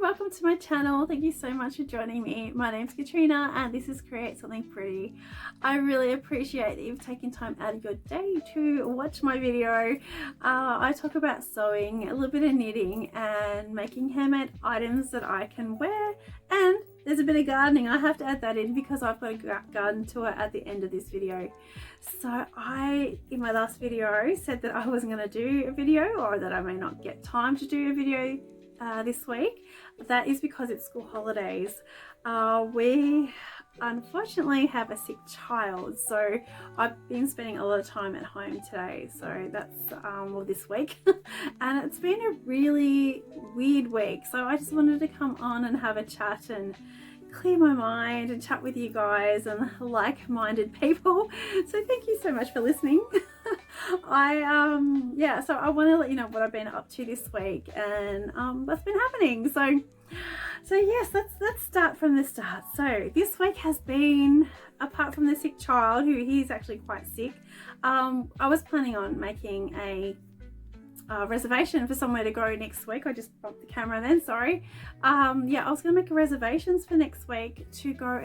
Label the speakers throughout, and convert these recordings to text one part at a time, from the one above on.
Speaker 1: Welcome to my channel. Thank you so much for joining me. My name's Katrina and this is Create Something Pretty. I really appreciate that you've taken time out of your day to watch my video. I talk about sewing, a little bit of knitting and making handmade items that I can wear, and there's a bit of gardening. I have to add that in because I've got a garden tour at the end of this video. So in my last video, said that I wasn't going to do a video, or that I may not get time to do a video this week. That is because it's school holidays. We unfortunately have a sick child, so I've been spending a lot of time at home today. So that's well, this week and it's been a really weird week, so I just wanted to come on and have a chat and clear my mind and chat with you guys and like-minded people. So thank you so much for listening. Yeah, so I want to let you know what I've been up to this week and what's been happening. So yes, let's start from the start. So this week has been, apart from the sick child, who he's actually quite sick, I was planning on making a reservation for somewhere to go next week. I just bumped the camera then, sorry. Yeah, I was going to make reservations for next week to go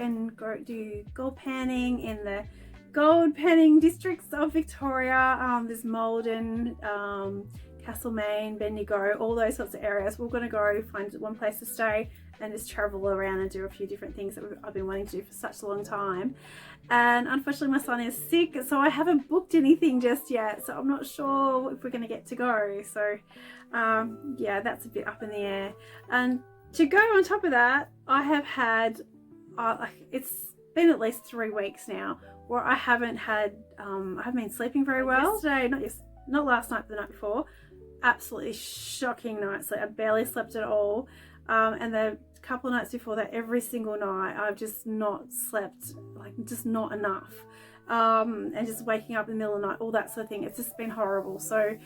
Speaker 1: do gold panning in the gold panning districts of Victoria. There's Malden, Castlemaine, Bendigo, all those sorts of areas. We're going to go find one place to stay and just travel around and do a few different things that I've been wanting to do for such a long time. And unfortunately my son is sick, so I haven't booked anything just yet, so I'm not sure if we're going to get to go. So yeah, that's a bit up in the air. And to go on top of that, I have had it's been at least 3 weeks now where I haven't been sleeping very well. Yesterday, not last night, but the night before, absolutely shocking night sleep. I barely slept at all. And the couple of nights before that, every single night I've just not slept, like just not enough. And just waking up in the middle of the night, all that sort of thing. It's just been horrible. So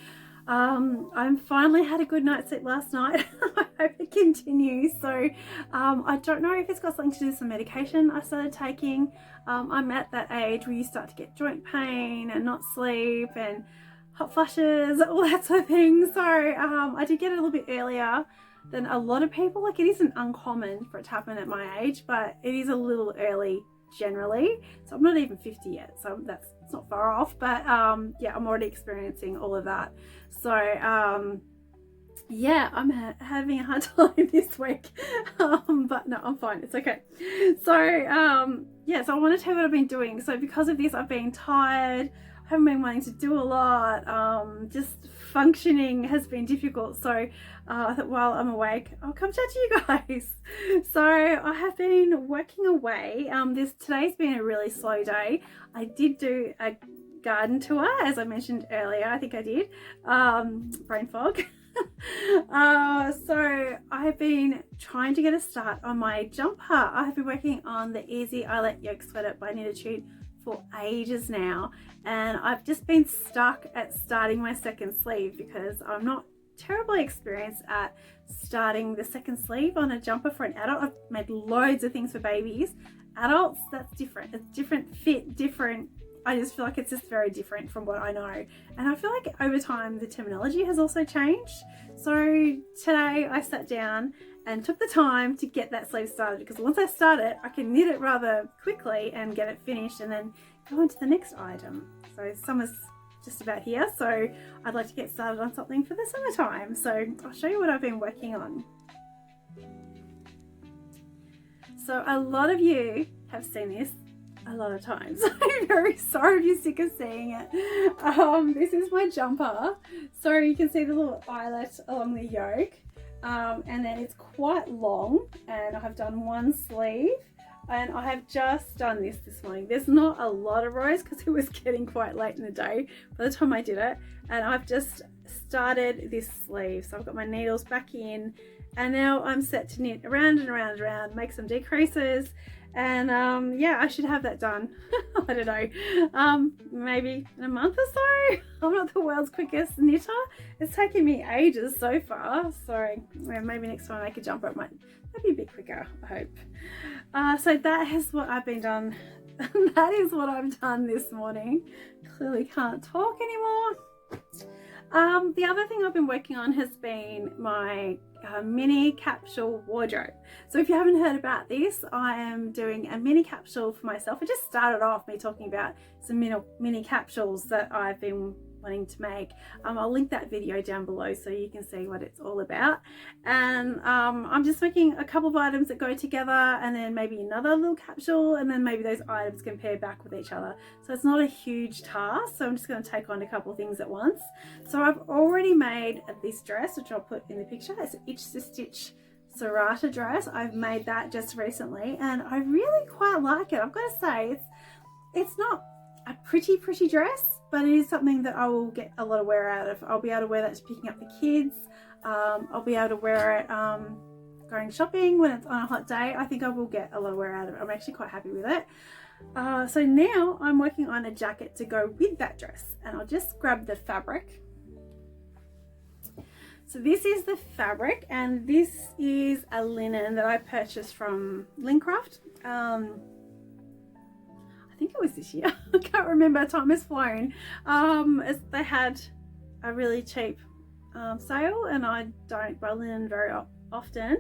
Speaker 1: I finally had a good night's sleep last night. I hope it continues. So I don't know if it's got something to do with some medication I started taking. I'm at that age where you start to get joint pain and not sleep and hot flushes, all that sort of thing. So I did get it a little bit earlier than a lot of people. Like, it isn't uncommon for it to happen at my age, but it is a little early generally. So I'm not even 50 yet, so it's not far off. But yeah, I'm already experiencing all of that. So yeah, I'm having a hard time this week, but no, I'm fine, it's okay. So yeah, so I want to tell you what I've been doing. So because of this, I've been tired, I haven't been wanting to do a lot, just functioning has been difficult. So I thought while I'm awake, I'll come chat to you guys. So I have been working away. Today's been a really slow day. I did do a garden tour, as I mentioned earlier. I think I did. Brain fog. So I have been trying to get a start on my jumper. I have been working on the Easy Eyelet Yoke Sweater by Knititude for ages now, and I've just been stuck at starting my second sleeve because I'm not terribly experienced at starting the second sleeve on a jumper for an adult. I've made loads of things for babies. Adults, that's different. It's different fit, different. I just feel like it's just very different from what I know. And I feel like over time the terminology has also changed. So today I sat down and took the time to get that sleeve started, because once I start it, I can knit it rather quickly and get it finished and then go into the next item. So summer's just about here, so I'd like to get started on something for the summertime. So I'll show you what I've been working on. So a lot of you have seen this a lot of times. I'm very sorry if you're sick of seeing it. This is my jumper. So you can see the little eyelet along the yoke. And then it's quite long, and I have done one sleeve, and I have just done this morning. There's not a lot of rows because it was getting quite late in the day by the time I did it, and I've just started this sleeve. So I've got my needles back in, and now I'm set to knit around and around and around, make some decreases, and yeah, I should have that done. I don't know, maybe in a month or so. I'm not the world's quickest knitter. It's taken me ages so far, so maybe next time I make a jumper it might be a bit quicker, I hope. So that is what I've been that is what I've done this morning. Clearly can't talk anymore. The other thing I've been working on has been my mini capsule wardrobe. So if you haven't heard about this, I am doing a mini capsule for myself. I just started off me talking about some mini capsules that I've been wanting to make. I'll link that video down below so you can see what it's all about. And I'm just making a couple of items that go together, and then maybe another little capsule, and then maybe those items can pair back with each other. So it's not a huge task, so I'm just going to take on a couple of things at once. So I've already made this dress, which I'll put in the picture. It's an Itch to Stitch Serrata dress. I've made that just recently and I really quite like it. I've got to say, it's not a pretty dress, but it is something that I will get a lot of wear out of. I'll be able to wear that to picking up the kids. I'll be able to wear it going shopping when it's on a hot day. I think I will get a lot of wear out of it. I'm actually quite happy with it. So now I'm working on a jacket to go with that dress, and I'll just grab the fabric. So this is the fabric, and this is a linen that I purchased from Lincraft. I think it was this year. I can't remember. Time has flown. They had a really cheap sale, and I don't buy linen very often.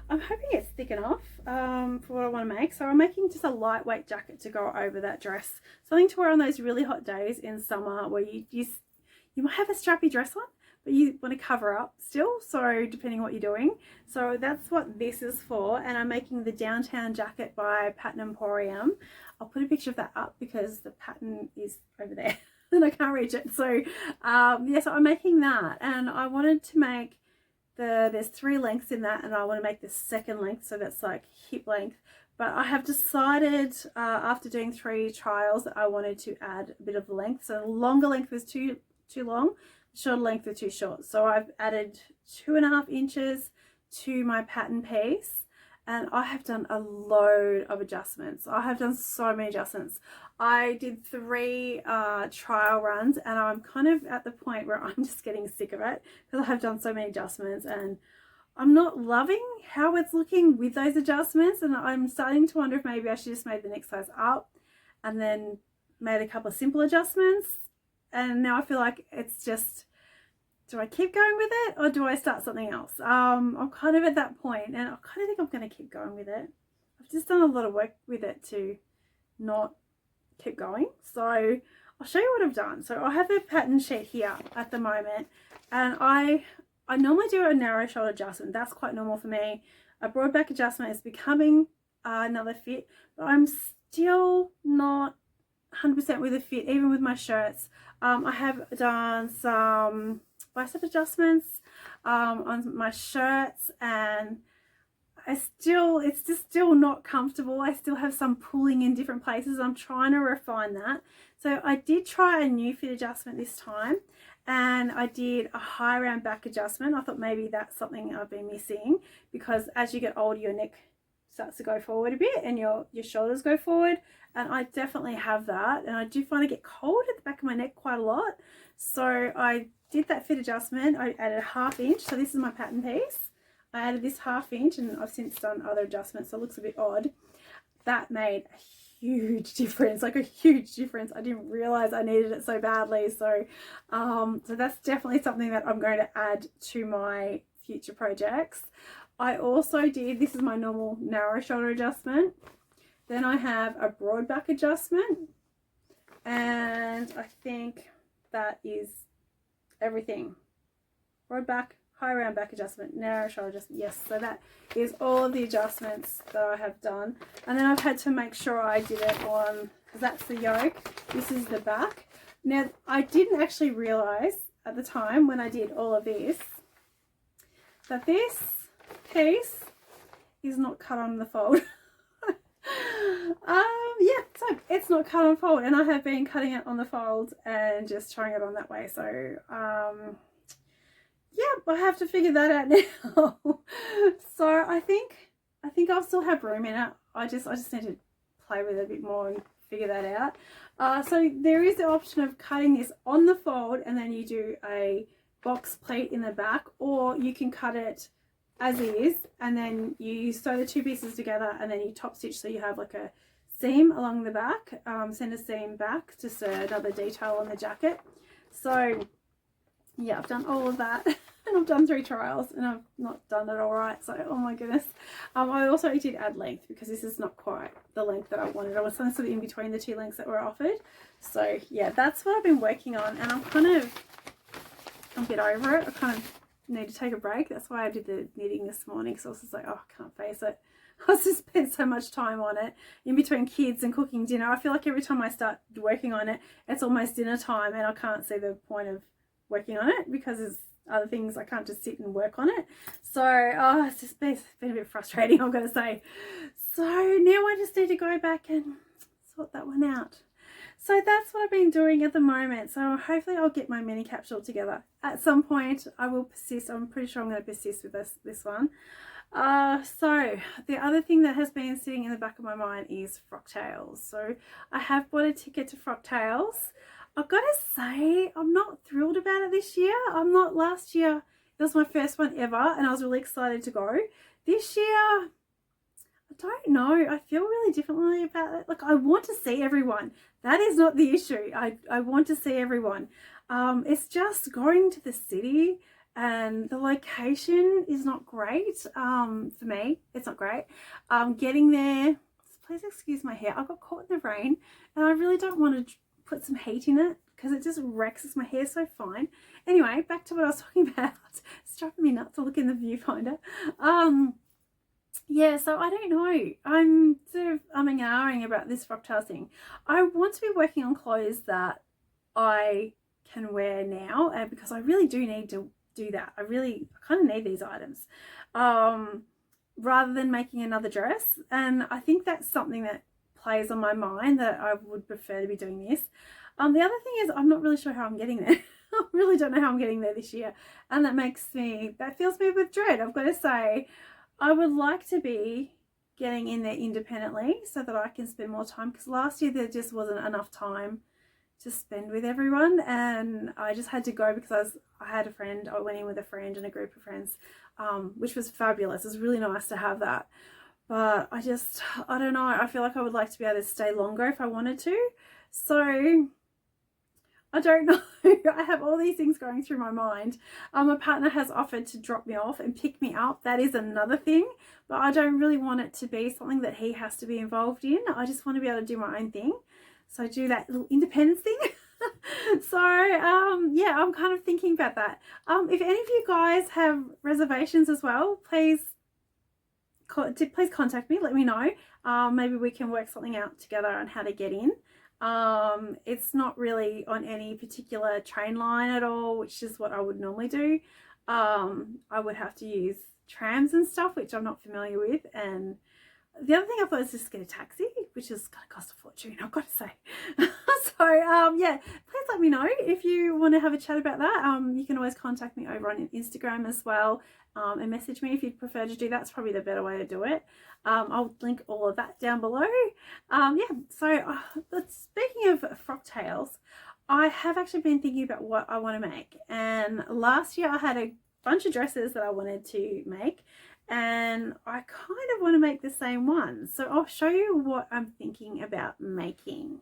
Speaker 1: I'm hoping it's thick enough for what I want to make. So I'm making just a lightweight jacket to go over that dress. Something to wear on those really hot days in summer where you might have a strappy dress on, but you want to cover up still, so depending on what you're doing. So that's what this is for, and I'm making the Downtown jacket by Pattern Emporium. I'll put a picture of that up because the pattern is over there and I can't reach it. So yeah, so I'm making that, and I wanted to make there's 3 lengths in that, and I want to make the second length, so that's like hip length. But I have decided after doing 3 trials that I wanted to add a bit of length. So the longer length was too long, shorter length was too short. So I've added 2.5 inches to my pattern piece, and I have done a load of adjustments. I have done so many adjustments. I did 3 trial runs, and I'm kind of at the point where I'm just getting sick of it because I have done so many adjustments and I'm not loving how it's looking with those adjustments, and I'm starting to wonder if maybe I should just made the next size up and then made a couple of simple adjustments. And now I feel like it's just, do I keep going with it or do I start something else? I'm kind of at that point, and I kind of think I'm going to keep going with it. I've just done a lot of work with it to not keep going. So I'll show you what I've done. So I have a pattern sheet here at the moment, and I normally do a narrow shoulder adjustment. That's quite normal for me. A broad back adjustment is becoming another fit, but I'm still not 100% with a fit, even with my shirts. I have done some bicep adjustments on my shirts, and it's just still not comfortable. I still have some pulling in different places. I'm trying to refine that. So I did try a new fit adjustment this time, and I did a high round back adjustment. I thought maybe that's something I've been missing, because as you get older, your neck starts to go forward a bit and your shoulders go forward, and I definitely have that, and I do find I get cold at the back of my neck quite a lot. So I did that fit adjustment. I added 1/2 inch. So this is my pattern piece. I added this 1/2 inch, and I've since done other adjustments, so it looks a bit odd. That made a huge difference, like a huge difference. I didn't realize I needed it so badly. So so that's definitely something that I'm going to add to my future projects. I also did, this is my normal narrow shoulder adjustment. Then I have a broad back adjustment, and I think that is everything. Broad back, high round back adjustment, narrow shoulder adjustment. Yes, so that is all of the adjustments that I have done. And then I've had to make sure I did it on, because that's the yoke, this is the back. Now I didn't actually realize at the time when I did all of this that this piece is not cut on the fold. Yeah, so it's not cut on fold, and I have been cutting it on the fold and just trying it on that way. So yeah, I have to figure that out now. So I think I'll still have room in it. I just need to play with it a bit more and figure that out. So there is the option of cutting this on the fold, and then you do a box pleat in the back, or you can cut it as is, and then you sew the 2 pieces together, and then you top stitch, so you have like a seam along the back, center seam back, just another detail on the jacket. So yeah, I've done all of that. And I've done 3 trials and I've not done it all right, so oh my goodness. I also did add length because this is not quite the length that I wanted. I was sort of in between the 2 lengths that were offered. So yeah, that's what I've been working on, and I'm a bit over it. I kind of need to take a break. That's why I did the knitting this morning, because I was just like, oh, I can't face it. I just spent so much time on it in between kids and cooking dinner. I feel like every time I start working on it, it's almost dinner time and I can't see the point of working on it because there's other things. I can't just sit and work on it. So it's just been a bit frustrating, I've got to say. So now I just need to go back and sort that one out. So that's what I've been doing at the moment. So hopefully I'll get my mini capsule together at some point. I will persist. I'm pretty sure I'm going to persist with this one. So the other thing that has been sitting in the back of my mind is Frocktails. So I have bought a ticket to Frocktails. I've got to say, I'm not thrilled about it this year. Last year, it was my first one ever and I was really excited to go. This year, I don't know. I feel really differently about it. Like, I want to see everyone. That is not the issue. I want to see everyone. It's just going to the city and the location is not great. For me, it's not great. Getting there, please excuse my hair. I got caught in the rain and I really don't want to put some heat in it because it just wrecks my hair so fine. Anyway, back to what I was talking about. It's driving me nuts to look in the viewfinder. Yeah, so I don't know. I'm sort of umming and ahhing about this Frocktails thing. I want to be working on clothes that I can wear now, and because I really do need to do that. I kind of need these items rather than making another dress. And I think that's something that plays on my mind, that I would prefer to be doing this. The other thing is I'm not really sure how I'm getting there. I really don't know how I'm getting there this year, and that fills me with dread. I've got to say, I would like to be getting in there independently so that I can spend more time, because last year there just wasn't enough time to spend with everyone, and I just had to go because I had a friend. I went in with a friend and a group of friends, which was fabulous. It was really nice to have that. But I don't know. I feel like I would like to be able to stay longer if I wanted to. So I don't know. I have all these things going through my mind. My partner has offered to drop me off and pick me up. That is another thing. But I don't really want it to be something that he has to be involved in. I just want to be able to do my own thing. So I do that little independence thing. So yeah, I'm kind of thinking about that. If any of you guys have reservations as well, please contact me. Let me know. Maybe we can work something out together on how to get in. It's not really on any particular train line at all, which is what I would normally do. I would have to use trams and stuff, which I'm not familiar with. And the other thing I thought is just get a taxi, which is going to cost a fortune, I've got to say. So yeah, please let me know if you want to have a chat about that. You can always contact me over on Instagram as well, and message me if you'd prefer to do that. It's probably the better way to do it. I'll link all of that down below. Yeah, so speaking of Frocktails, I have actually been thinking about what I want to make. And last year I had a bunch of dresses that I wanted to make, and I kind of want to make the same one. So I'll show you what I'm thinking about making.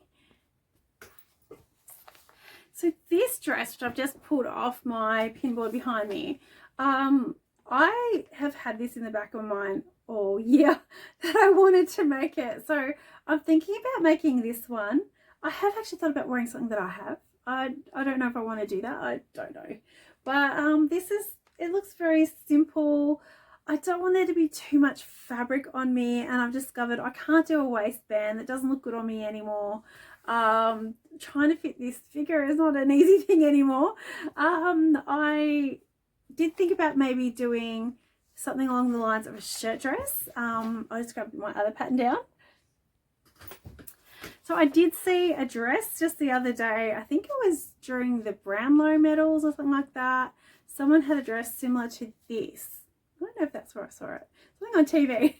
Speaker 1: So this dress, which I've just pulled off my pinboard behind me, I have had this in the back of my mind all year that I wanted to make it. So I'm thinking about making this one. I have actually thought about wearing something that I have. I don't know if I want to do that. I don't know. But it looks very simple. I don't want there to be too much fabric on me, and I've discovered I can't do a waistband. It doesn't look good on me anymore. Trying to fit this figure is not an easy thing anymore. I did think about maybe doing something along the lines of a shirt dress. I'll just grab my other pattern down. So I did see a dress just the other day. I think it was during the Brownlow medals or something like that. Someone had a dress similar to this. I don't know if that's where I saw it. Something on TV.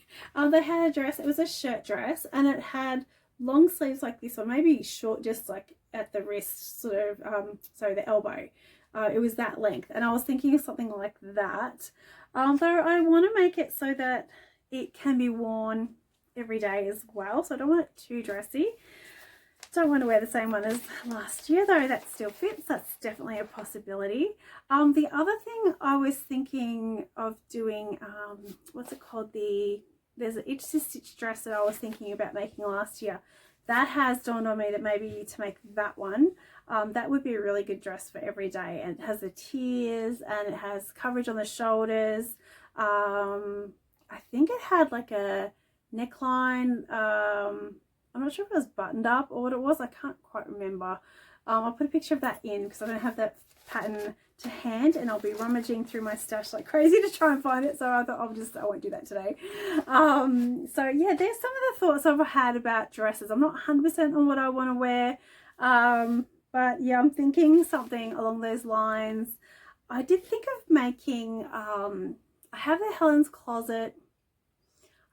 Speaker 1: They had a dress. It was a shirt dress, and it had long sleeves like this, or maybe short, just like at the wrist, sort of, sorry, the elbow. It was that length, and I was thinking of something like that. Though I want to make it so that it can be worn every day as well, so I don't want it too dressy. Don't want to wear the same one as last year though. That still fits. That's definitely a possibility. The other thing I was thinking of doing, what's it called, there's an itch to stitch dress that I was thinking about making last year. That has dawned on me that maybe to make that one, that would be a really good dress for every day, and it has the tiers and it has coverage on the shoulders. I think it had like a neckline. I'm not sure if it was buttoned up or what it was. I can't quite remember. I'll put a picture of that in because I don't have that pattern to hand, and I'll be rummaging through my stash like crazy to try and find it. So I thought I won't do that today. So yeah, there's some of the thoughts I've had about dresses. I'm not 100% on what I want to wear. But yeah, I'm thinking something along those lines. I did think of making, I have the Helen's Closet.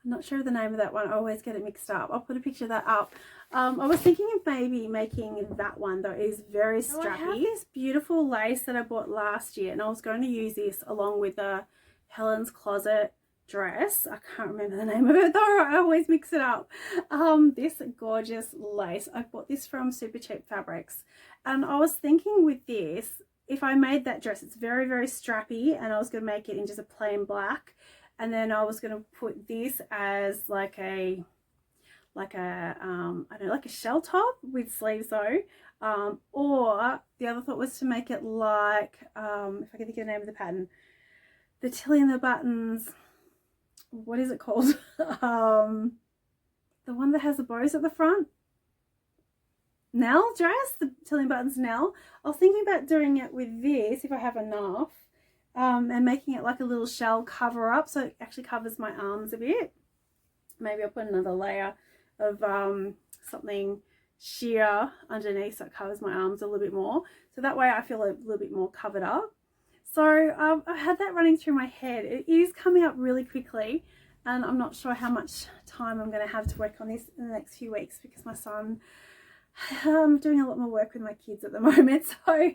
Speaker 1: I'm not sure of the name of that one. I always get it mixed up. I'll put a picture of that up. I was thinking of maybe making that one though. It is very strappy. So I have this beautiful lace that I bought last year, and I was going to use this along with the Helen's Closet dress. I can't remember the name of it though. I always mix it up. This gorgeous lace. I bought this from Super Cheap Fabrics, and I was thinking with this, if I made that dress, it's very, very strappy, and I was going to make it in just a plain black. And then I was going to put this as like a I don't know, like a shell top with sleeves though. Or the other thought was to make it like, if I can think of the name of the pattern, the Tilly and the Buttons, what is it called? The one that has the bows at the front. Nell dress, the Tilly and Buttons Nell. I was thinking about doing it with this if I have enough. And making it like a little shell cover up, so it actually covers my arms a bit. Maybe I'll put another layer of something sheer underneath so it covers my arms a little bit more, so that way I feel a little bit more covered up. So I've had that running through my head. It is coming up really quickly, and I'm not sure how much time I'm going to have to work on this in the next few weeks because my son, I'm doing a lot more work with my kids at the moment. So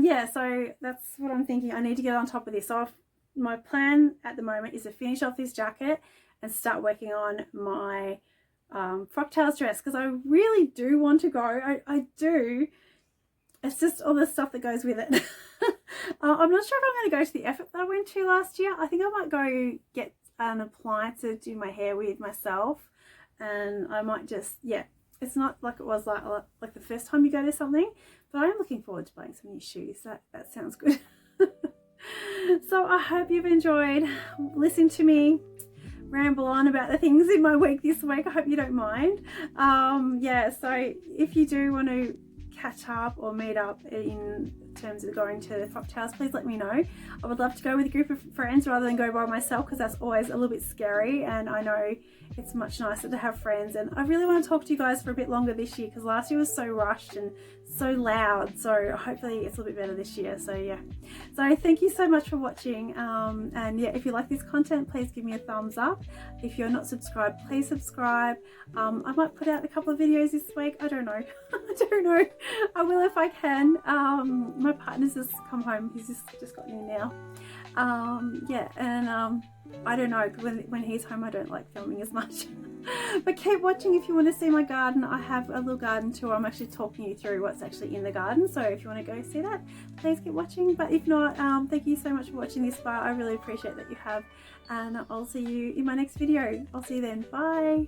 Speaker 1: yeah, so that's what I'm thinking. I need to get on top of this. So my plan at the moment is to finish off this jacket and start working on my Frocktails dress, because I really do want to go. I do. It's just all the stuff that goes with it. I'm not sure if I'm going to go to the effort that I went to last year. I think I might go get an appliance to do my hair with myself, and I might just, yeah, it's not like it was like the first time you go to something, but I'm looking forward to buying some new shoes. That sounds good. So I hope you've enjoyed listening to me ramble on about the things in my week this week. I hope you don't mind. Yeah, so if you do want to catch up or meet up in terms of going to the Frocktails, please let me know. I would love to go with a group of friends rather than go by myself, because that's always a little bit scary, and I know it's much nicer to have friends. And I really want to talk to you guys for a bit longer this year, because last year was so rushed and so loud, so hopefully it's a little bit better this year. So yeah, so thank you so much for watching, and yeah, if you like this content, please give me a thumbs up. If you're not subscribed, please subscribe. I might put out a couple of videos this week. I don't know. I don't know. I will if I can. My partner's just come home. He's just gotten in now. Yeah, and I don't know, when he's home I don't like filming as much. But keep watching if you want to see my garden. I have a little garden tour. I'm actually talking you through what's actually in the garden, so if you want to go see that, please keep watching. But if not, thank you so much for watching this far. I really appreciate that you have, and I'll see you in my next video. I'll see you then. Bye.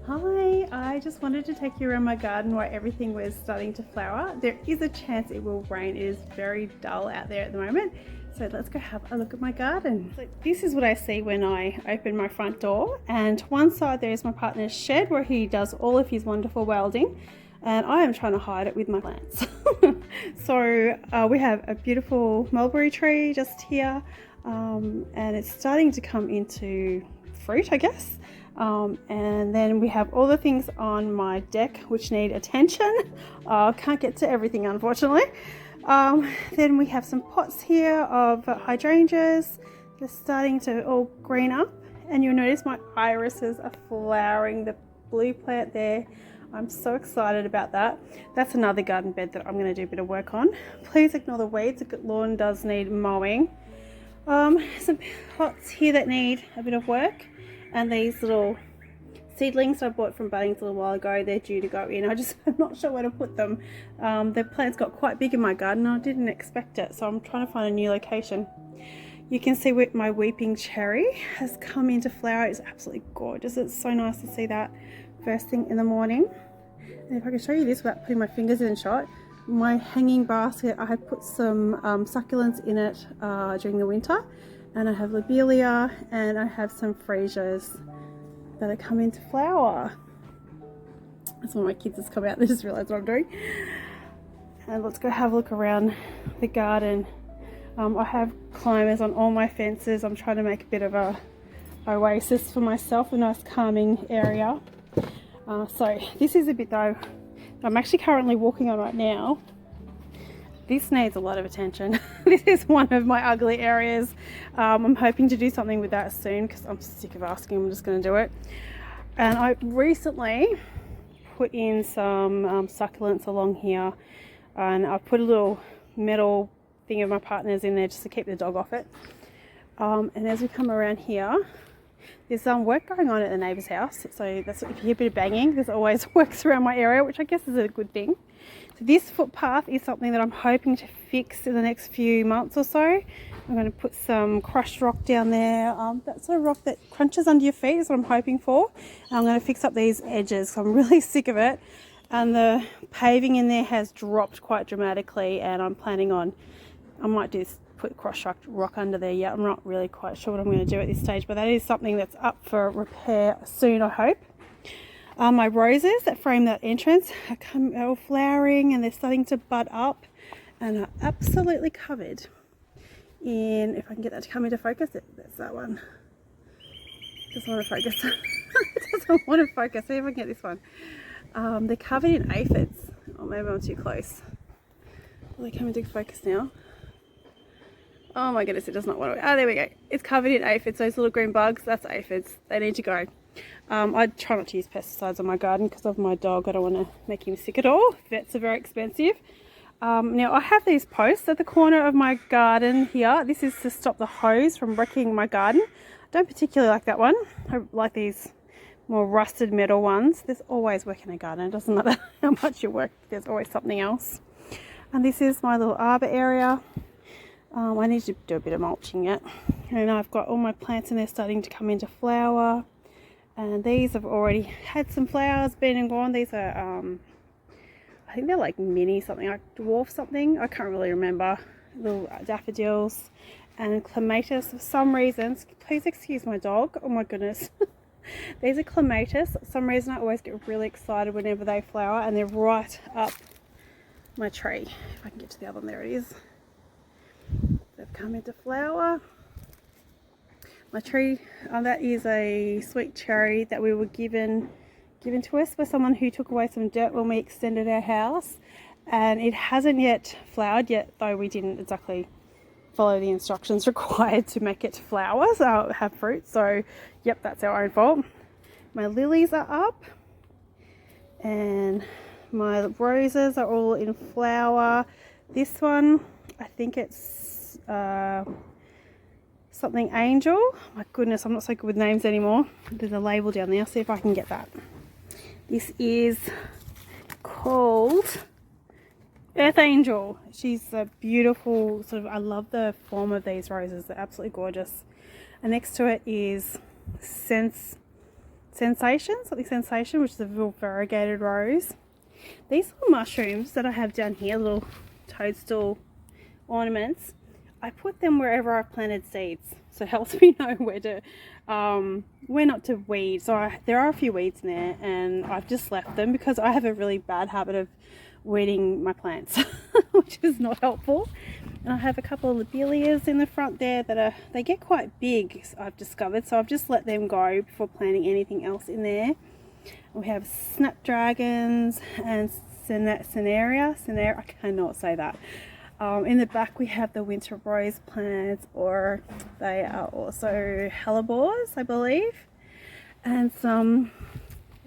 Speaker 1: Hi, I just wanted to take you around my garden while everything was starting to flower. There is a chance it will rain. It is very dull out there at the moment. So let's go have a look at my garden. So this is what I see when I open my front door. And to one side there is my partner's shed where he does all of his wonderful welding. And I am trying to hide it with my plants. So we have a beautiful mulberry tree just here. And it's starting to come into fruit, I guess. And then we have all the things on my deck which need attention. Can't get to everything, unfortunately. Then we have some pots here of hydrangeas. They're starting to all green up, and you'll notice my irises are flowering. The blue plant there, I'm so excited about that. That's another garden bed that I'm going to do a bit of work on. Please ignore the weeds. The lawn does need mowing. Some pots here that need a bit of work, and these little seedlings I bought from Bunnings a little while ago, they're due to go in. I'm not sure where to put them. The plants got quite big in my garden. I didn't expect it, so I'm trying to find a new location. You can see my weeping cherry has come into flower. It's absolutely gorgeous. It's so nice to see that first thing in the morning. And if I can show you this without putting my fingers in shot, my hanging basket, I had put some succulents in it during the winter, and I have lobelia and I have some freesias that are come into flower. That's one of my kids has come out. They just realised what I'm doing. And let's go have a look around the garden. I have climbers on all my fences. I'm trying to make a bit of a oasis for myself, a nice calming area. So this is a bit though I'm actually currently walking on right now. This needs a lot of attention. This is one of my ugly areas. I'm hoping to do something with that soon because I'm sick of asking. I'm just going to do it. And I recently put in some succulents along here, and I put a little metal thing of my partner's in there just to keep the dog off it. And as we come around here, there's some work going on at the neighbour's house, so that's if you hear a bit of banging, there's always works around my area, which I guess is a good thing. So this footpath is something that I'm hoping to fix in the next few months or so. I'm going to put some crushed rock down there. That sort of rock that crunches under your feet is what I'm hoping for. And I'm going to fix up these edges, so I'm really sick of it. And the paving in there has dropped quite dramatically, and I'm planning on, I might do this, put crushed rock under there yet. I'm not really quite sure what I'm going to do at this stage, but that is something that's up for repair soon, I hope. My roses that frame that entrance are all flowering, and they're starting to bud up and are absolutely covered in, if I can get that to come into focus, that's that one. Doesn't want to focus. It doesn't want to focus. See if I can get this one. They're covered in aphids. Oh, maybe I'm too close. Will they come into focus now? Oh my goodness, it does not want to. Oh, there we go. It's covered in aphids. Those little green bugs, that's aphids. They need to go. I try not to use pesticides on my garden because of my dog. I don't want to make him sick at all. Vets are very expensive. Now I have these posts at the corner of my garden here. This is to stop the hose from wrecking my garden. I don't particularly like that one. I like these more rusted metal ones. There's always work in a garden. It doesn't matter how much you work. There's always something else. And this is my little arbor area. I need to do a bit of mulching yet. And I've got all my plants in there starting to come into flower. And these have already had some flowers, been and gone. These are, I think they're like mini something, like dwarf something. I can't really remember. Little daffodils and clematis for some reasons. Please excuse my dog. Oh my goodness. These are clematis. For some reason I always get really excited whenever they flower, and they're right up my tree. If I can get to the other one, there it is. They've come into flower. My tree, that is a sweet cherry that we were given to us by someone who took away some dirt when we extended our house, and it hasn't yet flowered yet, though we didn't exactly follow the instructions required to make it to flowers or have fruit. So yep, that's our own fault. My lilies are up, and my roses are all in flower. This one, I think it's something angel. My goodness, I'm not so good with names anymore. There's a label down there. I'll see if I can get that. This is called Earth Angel. She's a beautiful sort of, I love the form of these roses. They're absolutely gorgeous. And next to it is Sensation, which is a little variegated rose. These little mushrooms that I have down here, little toadstool ornaments, I put them wherever I've planted seeds, so it helps me know where not to weed. So there are a few weeds in there, and I've just left them because I have a really bad habit of weeding my plants, which is not helpful. And I have a couple of lobelias in the front there that they get quite big, I've discovered, so I've just let them go before planting anything else in there. We have snapdragons and Cinerea, I cannot say that. In the back we have the winter rose plants, or they are also hellebores, I believe, and some,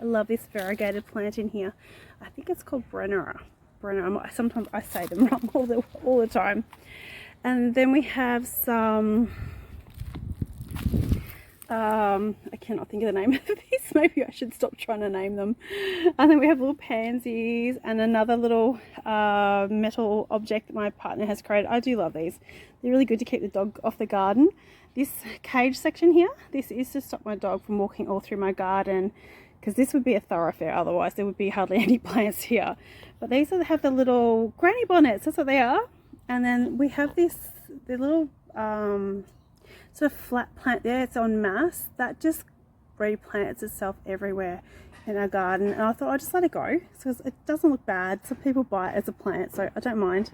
Speaker 1: I love this variegated plant in here. I think it's called Brenner. Sometimes I say them wrong all the time. And then we have some, I cannot think of the name of this. Maybe I should stop trying to name them. And then we have little pansies and another little metal object that my partner has created. I do love these. They're really good to keep the dog off the garden. This cage section here, this is to stop my dog from walking all through my garden, because this would be a thoroughfare otherwise. There would be hardly any plants here. But these have the little granny bonnets, that's what they are. And then we have the little sort of flat plant there. It's en masse. That just replants itself everywhere in our garden. And I thought I'd just let it go because it doesn't look bad. Some people buy it as a plant, so I don't mind.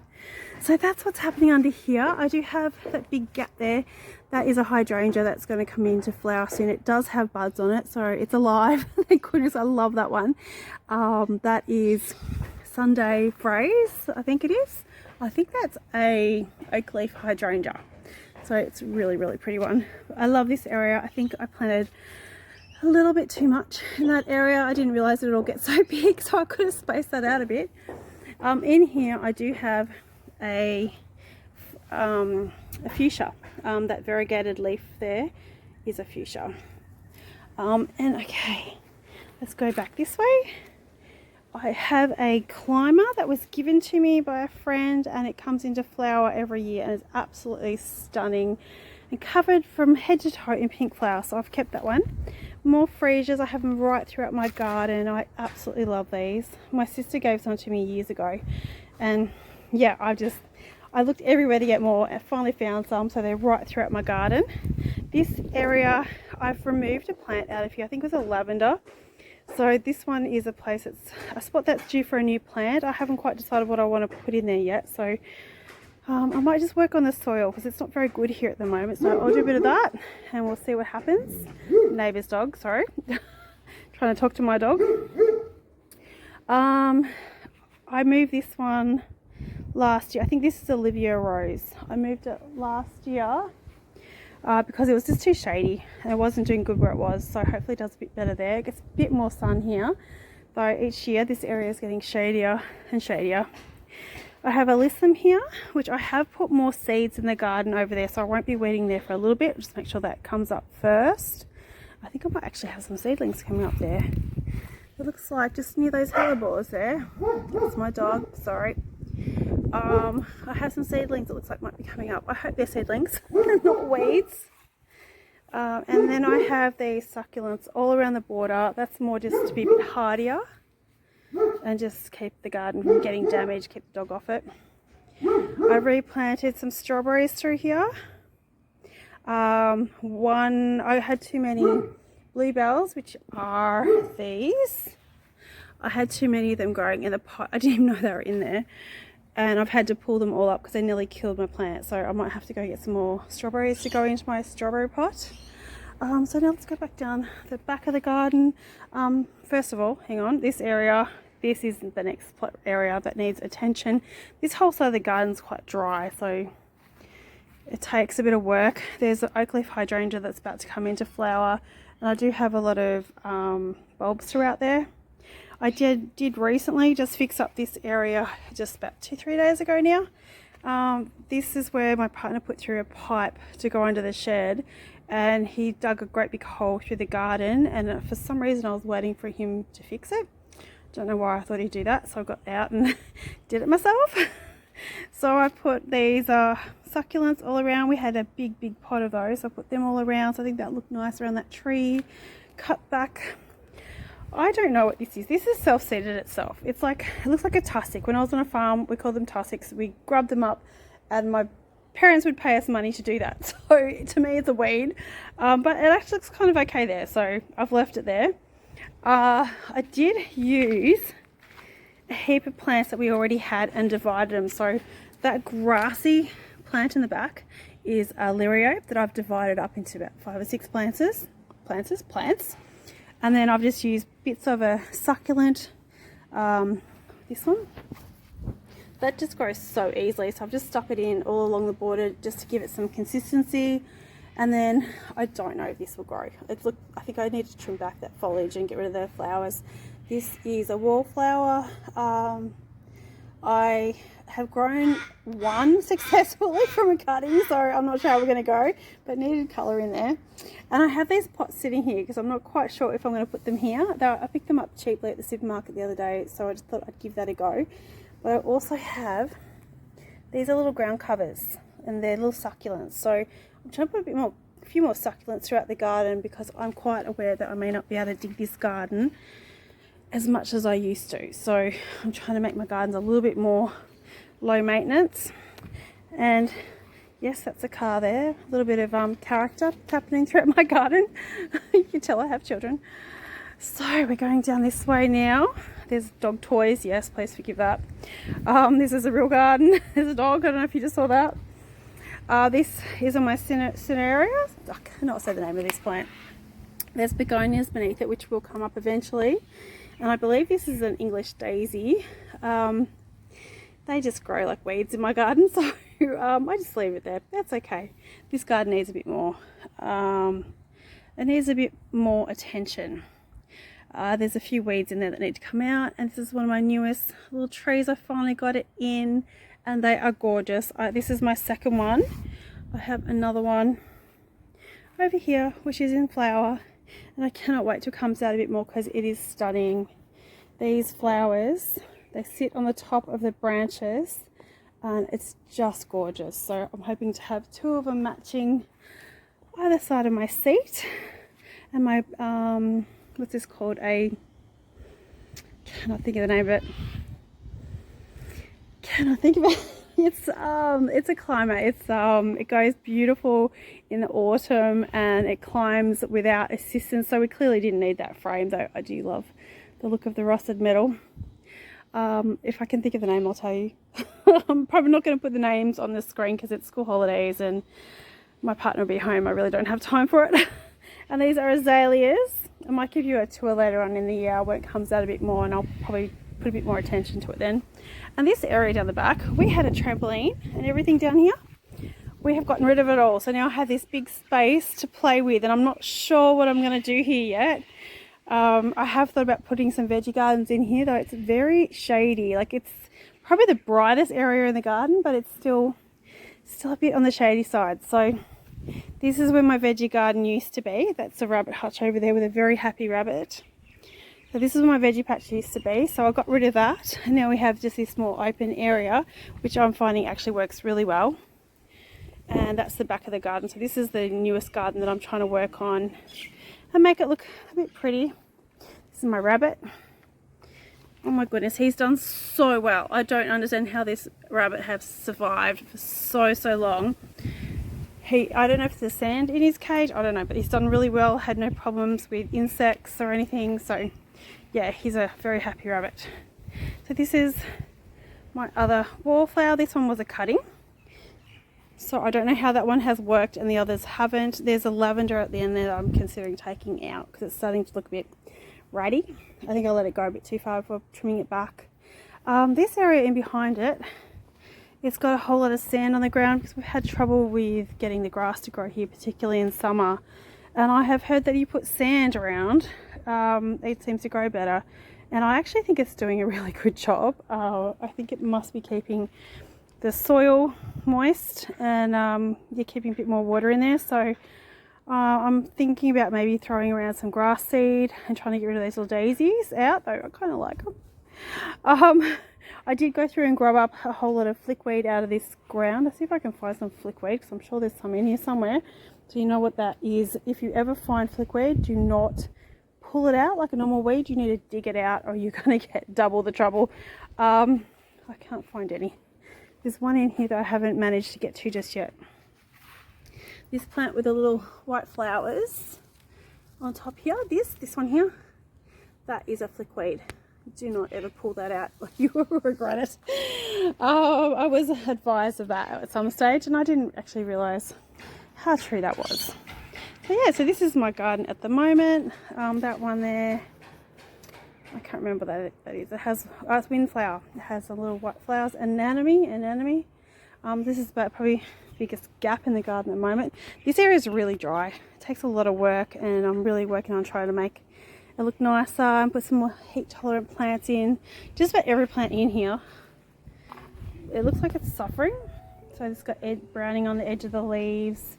Speaker 1: So that's what's happening under here. I do have that big gap there. That is a hydrangea that's going to come into flower soon. It does have buds on it, so it's alive. Thank goodness, I love that one. That is Sunday Phrase, I think it is. I think that's a oak leaf hydrangea. So it's a really, really pretty one. I love this area. I think I planted a little bit too much in that area. I didn't realize it would all get so big, so I could have spaced that out a bit. In here I do have a fuchsia. That variegated leaf there is a fuchsia. And okay, let's go back this way. I have a climber that was given to me by a friend, and it comes into flower every year and is absolutely stunning and covered from head to toe in pink flowers, so I've kept that one. More freesias, I have them right throughout my garden. I absolutely love these. My sister gave some to me years ago, and yeah, I looked everywhere to get more and finally found some, so they're right throughout my garden. This area I've removed a plant out of here. I think it was a lavender. So this one is a spot that's due for a new plant. I haven't quite decided what I want to put in there yet, so I might just work on the soil because it's not very good here at the moment. So I'll do a bit of that and we'll see what happens. Neighbour's dog, sorry. Trying to talk to my dog. I moved this one last year. I think this is Olivia Rose. I moved it last year because it was just too shady and it wasn't doing good where it was, so hopefully it does a bit better there. It gets a bit more sun here, though each year this area is getting shadier and shadier. I have alyssum here, which I have put more seeds in the garden over there, so I won't be weeding there for a little bit. Just make sure that comes up first. I think I might actually have some seedlings coming up there. It looks like just near those hellebores there. That's my dog, sorry. I have some seedlings that looks like might be coming up. I hope they're seedlings, not weeds. And then I have these succulents all around the border. That's more just to be a bit hardier and just keep the garden from getting damaged, keep the dog off it. I replanted some strawberries through here. I had too many bluebells, which are these. I had too many of them growing in the pot. I didn't even know they were in there. And I've had to pull them all up because they nearly killed my plant. So I might have to go get some more strawberries to go into my strawberry pot. So now let's go back down the back of the garden. First of all, hang on, this area, this is the next area that needs attention. This whole side of the garden's quite dry, so it takes a bit of work. There's an oak leaf hydrangea that's about to come into flower, and I do have a lot of bulbs throughout there. I did recently just fix up this area just about 2-3 days ago now. This is where my partner put through a pipe to go under the shed, and he dug a great big hole through the garden, and for some reason I was waiting for him to fix it. Don't know why I thought he'd do that, so I got out and did it myself. So I put these succulents all around. We had a big pot of those, so I put them all around, so I think that looked nice around that tree. Cut back, I don't know what this is. This is self-seeded itself. It looks like a tussock. When I was on a farm, we called them tussocks. We grubbed them up, and my parents would pay us money to do that. So to me, it's a weed, but it actually looks kind of okay there. So I've left it there. I did use a heap of plants that we already had and divided them. So that grassy plant in the back is a liriope that I've divided up into about 5 or 6 plants. And then I've just used bits of a succulent, this one, that just grows so easily, so I've just stuck it in all along the border just to give it some consistency. And then I don't know if this will grow. I think I need to trim back that foliage and get rid of the flowers. This is a wallflower. I have grown one successfully from a cutting, so I'm not sure how we're going to go, but needed colour in there. And I have these pots sitting here because I'm not quite sure if I'm going to put them here. I picked them up cheaply at the supermarket the other day, so I just thought I'd give that a go. But I also have, these are little ground covers and they're little succulents, so I'm trying to put a few more succulents throughout the garden because I'm quite aware that I may not be able to dig this garden as much as I used to. So I'm trying to make my gardens a little bit more low maintenance. And yes, that's a car there. A little bit of character happening throughout my garden. You can tell I have children. So we're going down this way now. There's dog toys. Yes, please forgive that. This is a real garden. There's a dog. I don't know if you just saw that. This is on my scenario. I cannot say the name of this plant. There's begonias beneath it, which will come up eventually. And I believe this is an English daisy. They just grow like weeds in my garden, so I just leave it there. That's okay. This garden needs a bit more. It needs a bit more attention. There's a few weeds in there that need to come out, and this is one of my newest little trees. I finally got it in, and they are gorgeous. This is my second one. I have another one over here, which is in flower. And I cannot wait till it comes out a bit more because it is stunning. These flowers, they sit on the top of the branches and it's just gorgeous. So I'm hoping to have two of them matching either side of my seat. And my, what's this called? Cannot think of the name of it. Cannot think of it. It's a climber. It goes beautiful in the autumn and it climbs without assistance. So we clearly didn't need that frame, though I do love the look of the rusted metal. If I can think of the name, I'll tell you. I'm probably not going to put the names on the screen because it's school holidays and my partner will be home. I really don't have time for it. And these are azaleas. I might give you a tour later on in the year when it comes out a bit more, and I'll probably put a bit more attention to it then. And this area down the back, we had a trampoline and everything down here. We have gotten rid of it all, so now I have this big space to play with, and I'm not sure what I'm going to do here yet. I have thought about putting some veggie gardens in here, though it's very shady. Like, it's probably the brightest area in the garden, but it's still a bit on the shady side. So this is where my veggie garden used to be. That's a rabbit hutch over there with a very happy rabbit. So this is where my veggie patch used to be, so I got rid of that, and now we have just this small open area, which I'm finding actually works really well. And that's the back of the garden. So this is the newest garden that I'm trying to work on and make it look a bit pretty. This is my rabbit. Oh my goodness, he's done so well. I don't understand how this rabbit has survived for so long. I don't know if there's sand in his cage, I don't know, but he's done really well, had no problems with insects or anything. So yeah, he's a very happy rabbit. So this is my other wallflower. This one was a cutting, so I don't know how that one has worked and the others haven't. There's a lavender at the end there that I'm considering taking out because it's starting to look a bit ratty. I think I'll let it go a bit too far before trimming it back. This area in behind it, it's got a whole lot of sand on the ground because we've had trouble with getting the grass to grow here, particularly in summer. And I have heard that you put sand around, it seems to grow better. And I actually think it's doing a really good job. I think it must be keeping the soil moist and you're keeping a bit more water in there. So I'm thinking about maybe throwing around some grass seed and trying to get rid of these little daisies out, though I kind of like them. I did go through and grub up a whole lot of flickweed out of this ground. Let's see if I can find some flickweed because I'm sure there's some in here somewhere. So you know what that is. If you ever find flickweed, do not pull it out like a normal weed. You need to dig it out or you're going to get double the trouble. I can't find any. There's one in here that I haven't managed to get to just yet. This plant with the little white flowers on top here, this one here, that is a flickweed. Do not ever pull that out or you will regret it. I was advised of that at some stage and I didn't actually realise how true that was. So yeah, so this is my garden at the moment. That one there, I can't remember what that is. It has, it's windflower. It has a little white flowers. Anemone. This is about probably the biggest gap in the garden at the moment. This area is really dry. It takes a lot of work and I'm really working on trying to make it look nicer and put some more heat tolerant plants in. Just about every plant in here it looks like it's suffering. So it's got browning on the edge of the leaves.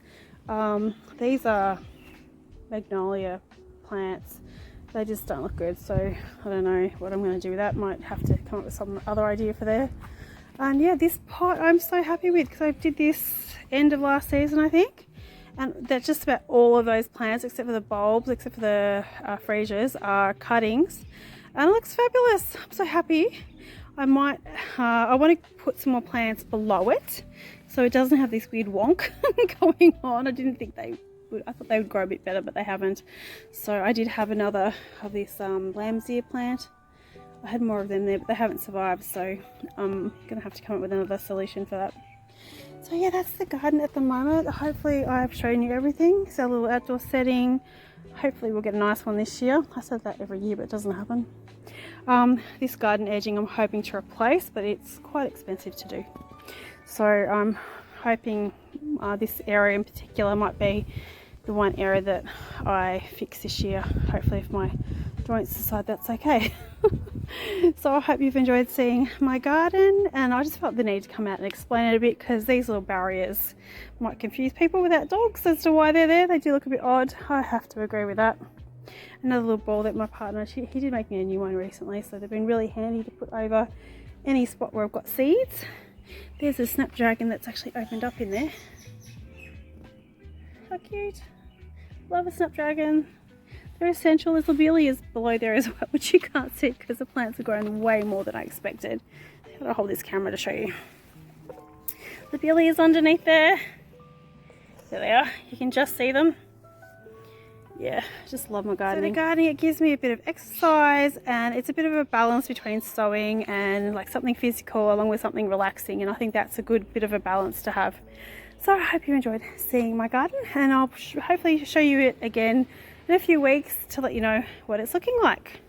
Speaker 1: These are magnolia plants. They just don't look good, so I don't know what I'm going to do with that. Might have to come up with some other idea for there. And yeah, this pot I'm so happy with, because I did this end of last season, I think, and that's just about all of those plants except for the bulbs, except for the freesias, are cuttings, and it looks fabulous. I'm so happy. I want to put some more plants below it so it doesn't have this weird wonk going on. I didn't think they would. I thought they would grow a bit better, but they haven't. So I did have another of this lamb's ear plant. I had more of them there, but they haven't survived, so I'm gonna have to come up with another solution for that. So yeah, that's the garden at the moment. Hopefully I've shown you everything. It's a little outdoor setting. Hopefully we'll get a nice one this year. I said that every year, but it doesn't happen. This garden edging I'm hoping to replace, but it's quite expensive to do. So I'm hoping this area in particular might be the one area that I fix this year. Hopefully if my joints decide that's okay. So I hope you've enjoyed seeing my garden, and I just felt the need to come out and explain it a bit, because these little barriers might confuse people without dogs as to why they're there. They do look a bit odd. I have to agree with that. Another little ball that my partner, he did make me a new one recently, so they've been really handy to put over any spot where I've got seeds. There's a snapdragon that's actually opened up in there. How cute. Love a snapdragon. They're essential. There's lobelias below there as well, which you can't see because the plants are growing way more than I expected. I've got to hold this camera to show you. Lobelias underneath there. There they are. You can just see them. Yeah, I just love my gardening. So the gardening, it gives me a bit of exercise, and it's a bit of a balance between sewing and like something physical along with something relaxing, and I think that's a good bit of a balance to have. So I hope you enjoyed seeing my garden, and I'll hopefully show you it again in a few weeks to let you know what it's looking like.